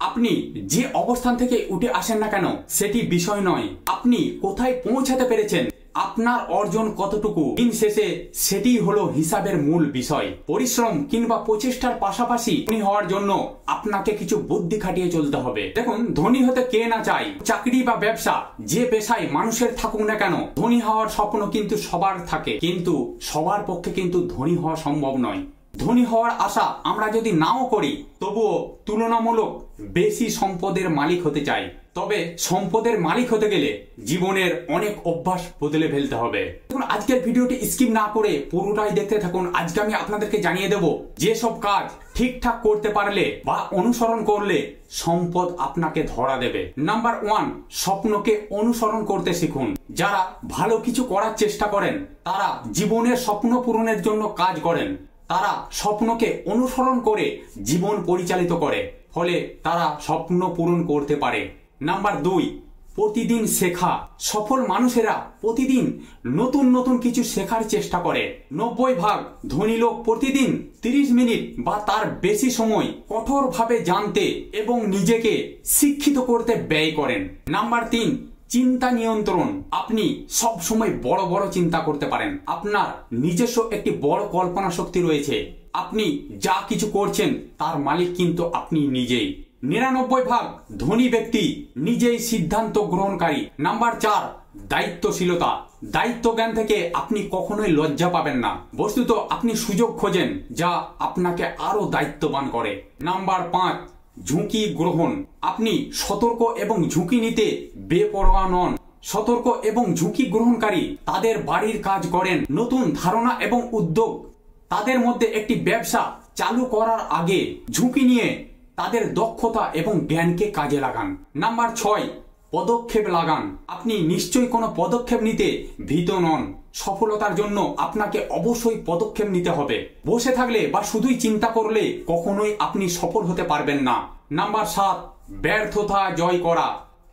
আপনি যে অবস্থান থেকে উঠে আসেন না কেন সেটি বিষয় নয়, আপনি কোথায় পৌঁছাতে পেরেছেন, আপনার অর্জন কতটুকু, দিন শেষে সেটি হলো হিসাবের মূল বিষয়। পরিশ্রম কিংবা প্রচেষ্টার পাশাপাশি ধনী হওয়ার জন্য আপনাকে কিছু বুদ্ধি খাটিয়ে চলতে হবে। দেখুন, ধনী হতে কে না চায়? চাকরি বা ব্যবসা যে পেশায় মানুষের থাকুক না কেন, ধনী হওয়ার স্বপ্ন কিন্তু সবার থাকে, কিন্তু সবার পক্ষে কিন্তু ধনী হওয়া সম্ভব নয়। ধনী হওয়ার আশা আমরা যদি নাও করি, তবুও তুলনামূলক বেশি সম্পদের মালিক হতে চাই। তবে সম্পদের মালিক হতে গেলে জীবনের অনেক অভ্যাস বদলে ফেলতে হবে। দেখুন, আজকের ভিডিওটি স্কিপ না করে পুরোটাই দেখতে থাকুন। আজকে আমি আপনাদেরকে জানিয়ে দেব যেসব কাজ ঠিকঠাক করতে পারলে বা অনুসরণ করলে সম্পদ আপনাকে ধরা দেবে। নাম্বার 1, স্বপ্নকে অনুসরণ করতে শিখুন। যারা ভালো কিছু করার চেষ্টা করেন, তারা জীবনের স্বপ্ন পূরণের জন্য কাজ করেন। তারা স্বপ্নকে অনুসরণ করে জীবন পরিচালিত করে, ফলে তারা স্বপ্ন পূরণ করতে পারে। নাম্বার 2, প্রতিদিন শেখা। সফল মানুষেরা প্রতিদিন নতুন নতুন কিছু শেখার চেষ্টা করে। 90% ধনী লোক প্রতিদিন 30 মিনিট বা তার বেশি সময় কঠোরভাবে জানতে এবং নিজেকে শিক্ষিত করতে ব্যয় করেন। নাম্বার 3, চিন্তা নিয়ন্ত্রণ। আপনি সব সময় বড় বড় চিন্তা করতে পারেন। আপনার নিজস্ব একটি বড় কল্পনা শক্তি রয়েছে। আপনি যা কিছু করছেন তার মালিক কিন্তু আপনি নিজেই। 99% ধনী ব্যক্তি নিজেই সিদ্ধান্ত গ্রহণকারী। নাম্বার 4, দায়িত্বশীলতা। দায়িত্ব জ্ঞান থেকে আপনি কখনোই লজ্জা পাবেন না। বস্তুত আপনি সুযোগ খোঁজেন যা আপনাকে আরো দায়িত্ববান করে। নাম্বার 5, ঝুঁকি গ্রহণ। আপনি সতর্ক এবং ঝুঁকি নিতে বেপরোয়া নন। সতর্ক এবং ঝুঁকি গ্রহণকারী তাদের বাড়ির কাজ করেন। নতুন ধারণা এবং উদ্যোগ তাদের মধ্যে একটি ব্যবসা চালু করার আগে ঝুঁকি নিয়ে তাদের দক্ষতা এবং জ্ঞানকে কাজে লাগান। নাম্বার 6, পদক্ষেপ লাগান। আপনি নিশ্চয়ই কোনো পদক্ষেপ নিতে ভীত নন। সফলতার জন্য আপনাকে অবশ্যই পদক্ষেপ নিতে হবে। বসে থাকলে বা শুধুই চিন্তা করলে কখনোই আপনি সফল হতে পারবেন না। নাম্বার 7, ব্যর্থতা জয় করা।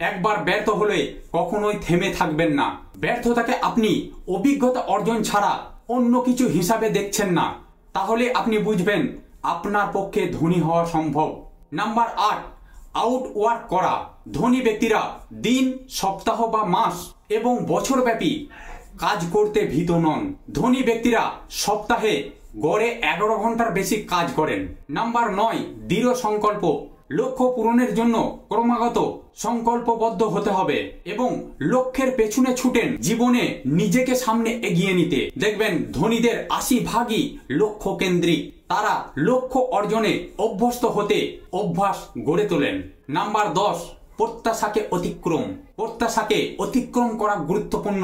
একবার ব্যর্থ হলে কখনোই থেমে থাকবেন না। ব্যর্থতাকে আপনি অভিজ্ঞতা অর্জন ছাড়া অন্য কিছু হিসাবে দেখছেন না, তাহলে আপনি বুঝবেন আপনার পক্ষে ধনী হওয়া সম্ভব। নাম্বার 8, আউটওয়ার্ক করা। ধনী ব্যক্তিরা দিন, সপ্তাহ বা মাস এবং বছরব্যাপী কাজ করতে ভীত নন। ধনী ব্যক্তিরা সপ্তাহে গড়ে 11 ঘন্টার বেশি কাজ করেন। নাম্বার 9, দৃঢ় সংকল্প। লক্ষ্য পূরণের জন্য ক্রমাগত সংকল্পবদ্ধ হতে হবে এবং লক্ষ্যের পেছনে ছুটেন জীবনে নিজেকে সামনে এগিয়ে নিতে। দেখবেন ধনীদের 80%ই লক্ষ্য কেন্দ্রিক। তারা লক্ষ্য অর্জনে অভ্যস্ত হতে অভ্যাস গড়ে তোলেন। নাম্বার 10, প্রত্যাশাকে অতিক্রম। প্রত্যাশাকে অতিক্রম করা গুরুত্বপূর্ণ।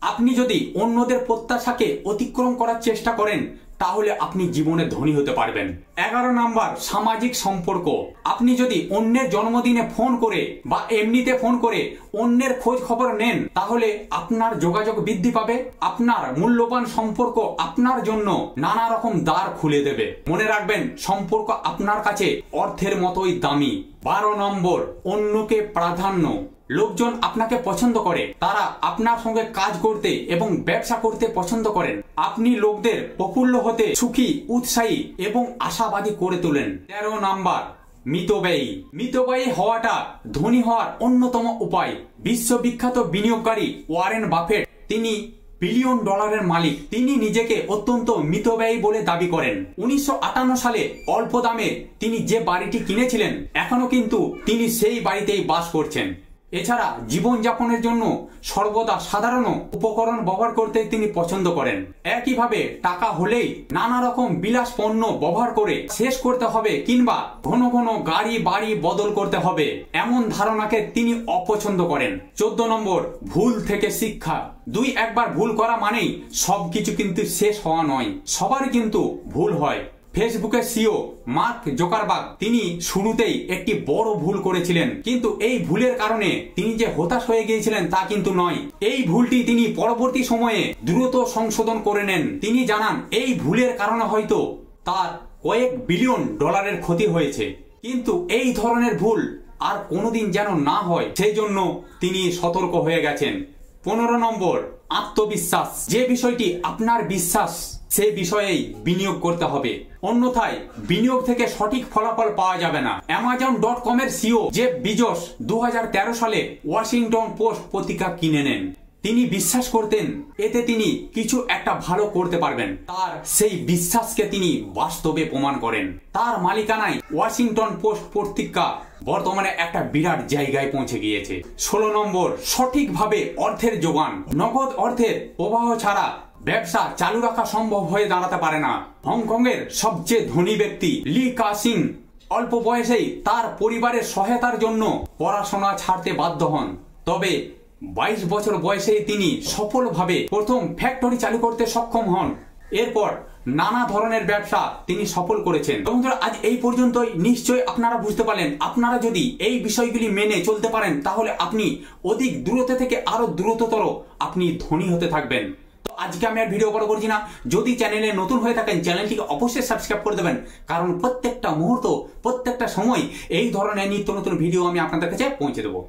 আপনি যদি অন্যদের প্রত্যাশাকে অতিক্রম করার চেষ্টা করেন, তাহলে আপনি জীবনে ধনী হতে পারবেন। 11 নাম্বার, সামাজিক সম্পর্ক। আপনি যদি অন্যের জন্মদিনে ফোন করে বা এমনিতে ফোন করে অন্যের খোঁজ খবর নেন, তাহলে আপনার যোগাযোগ বৃদ্ধি পাবে। আপনার মূল্যবান সম্পর্ক আপনার জন্য নানা রকম দ্বার খুলে দেবে। মনে রাখবেন, সম্পর্ক আপনার কাছে অর্থের মতোই দামি। 12 নম্বর, অন্যকে প্রাধান্য। লোকজন আপনাকে পছন্দ করে, তারা আপনার সঙ্গে কাজ করতে এবং ব্যবসা করতে পছন্দ করেন। আপনি লোকদের প্রফুল্ল হতে সুখী, উৎসাহী এবং আশাবাদী করে তোলেন। 13 নাম্বার, মিতব্যয়ী। মিতব্যয়ী হওয়াটা ধনী হওয়ার অন্যতম উপায়। বিশ্ববিখ্যাত বিনিয়োগকারী ওয়ারেন বাফেট, তিনি বিলিয়ন ডলারের মালিক। তিনি নিজেকে অত্যন্ত মিতব্যয়ী বলে দাবি করেন। 1958 সালে অল্প দামে তিনি যে বাড়িটি কিনেছিলেন, এখনো কিন্তু তিনি সেই বাড়িতেই বাস করছেন। এছাড়া জীবনযাপনের জন্য সর্বদা সাধারণ উপকরণ ব্যবহার করতে তিনি পছন্দ করেন। একইভাবে টাকা হলেই নানা রকম বিলাস পণ্য ব্যবহার করে শেষ করতে হবে কিংবা ঘন ঘন গাড়ি বাড়ি বদল করতে হবে, এমন ধারণাকে তিনি অপছন্দ করেন। 14 নম্বর, ভুল থেকে শিক্ষা। একবার ভুল করা মানেই সবকিছু কিন্তু শেষ হওয়া নয়। সবারই কিন্তু ভুল হয়। ফেসবুকের সিইও মার্ক জুকারবার্গ, তিনি শুরুতেই একটি বড় ভুল করেছিলেন, কিন্তু এই ভুলের কারণে তিনি যে হতাশ হয়ে গিয়েছিলেন তা কিন্তু নয়। এই ভুলটি তিনি পরবর্তী সময়ে দ্রুত সংশোধন করে নেন। তিনি জানান এই ভুলের কারণে হয়তো তার কয়েক বিলিয়ন ডলারের ক্ষতি হয়েছে, কিন্তু এই ধরনের ভুল আর কোনোদিন যেন না হয় সেই জন্য তিনি সতর্ক হয়ে গেছেন। 15 নম্বর, আত্মবিশ্বাস। যে বিষয়টি আপনার বিশ্বাস সে বিষয়েই বিনিয়োগ করতে হবে, অন্যথায় বিনিয়োগ থেকে সঠিক ফলাফল পাওয়া যাবে না। Amazon.com এর সিইও জেফ বিজোস 2013 সালে ওয়াশিংটন পোস্ট পত্রিকা কিনে নেন। তিনি বিশ্বাস করতেন এতে তিনি কিছু একটা ভালো করতে পারবেন। তার সেই বিশ্বাসকে তিনি বাস্তবে প্রমাণ করেন। তার মালিকানায় ওয়াশিংটন পোস্ট পত্রিকা বর্তমানে একটা বিরাট জায়গায় পৌঁছে গিয়েছে। 16 নম্বর, সঠিকভাবে অর্থের যোগান। নগদ অর্থের প্রবাহ ছাড়া ব্যবসা চালু রাখা সম্ভব হয়ে দাঁড়াতে পারে না। হংকংয়ের সবচেয়ে ধনী ব্যক্তি লি কা-সিং অল্প বয়সেই তার পরিবারের সহায়তার জন্য পড়াশোনা ছাড়তে বাধ্য হন। তবে 22 বছর বয়সেই তিনি সফলভাবে প্রথম ফ্যাক্টরি চালু করতে সক্ষম হন। এরপর নানা ধরনের ব্যবসা তিনি সফল করেছেন। বন্ধুরা, আজ এই পর্যন্তই। নিশ্চয়ই আপনারা বুঝতে পারলেন, আপনারা যদি এই বিষয়গুলি মেনে চলতে পারেন তাহলে আপনি অধিক দূরত্ব থেকে আরো দ্রুততর আপনি ধনী হতে থাকবেন। তো আজকে আমি আর ভিডিও বড় করছি না। যদি চ্যানেলে নতুন হয়ে থাকেন চ্যানেলটিকে অবশ্যই সাবস্ক্রাইব করে দেবেন, কারণ প্রত্যেকটা মুহূর্ত প্রত্যেকটা সময় এই ধরনের নিত্য নতুন ভিডিও আমি আপনাদের কাছে পৌঁছে দেবো।